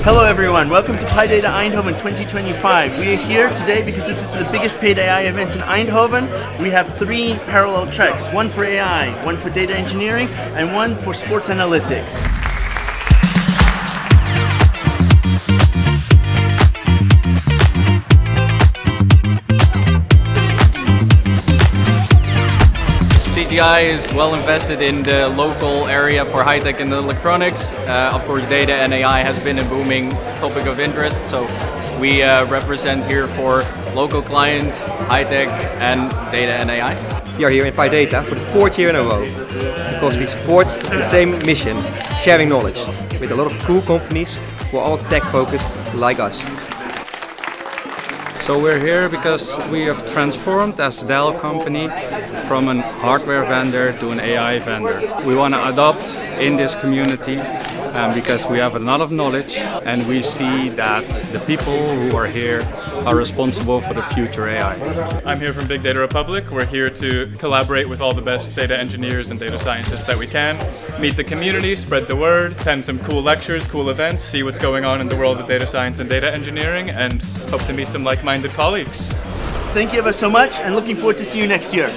Hello everyone, welcome to Pydata Eindhoven 2025. We are here today because this is the biggest paid AI event in Eindhoven. We have 3 parallel tracks, one for AI, one for data engineering, and one for sports analytics. CGI is well invested in the local area for high-tech and electronics. Of course, data and AI has been a booming topic of interest, so we represent here for local clients, high-tech and data and AI. We are here in Pydata for the 4th year in a row because we support the same mission, sharing knowledge, with a lot of cool companies who are all tech-focused like us. So we're here because we have transformed as Dell company from a hardware vendor to an AI vendor. We want to adopt in this community because we have a lot of knowledge and we see that the people who are here are responsible for the future AI. I'm here from Big Data Republic. We're here to collaborate with all the best data engineers and data scientists that we can, meet the community, spread the word, attend some cool lectures, cool events, see what's going on in the world of data science and data engineering, and hope to meet some like-minded colleagues. Thank you ever so much and looking forward to see you next year.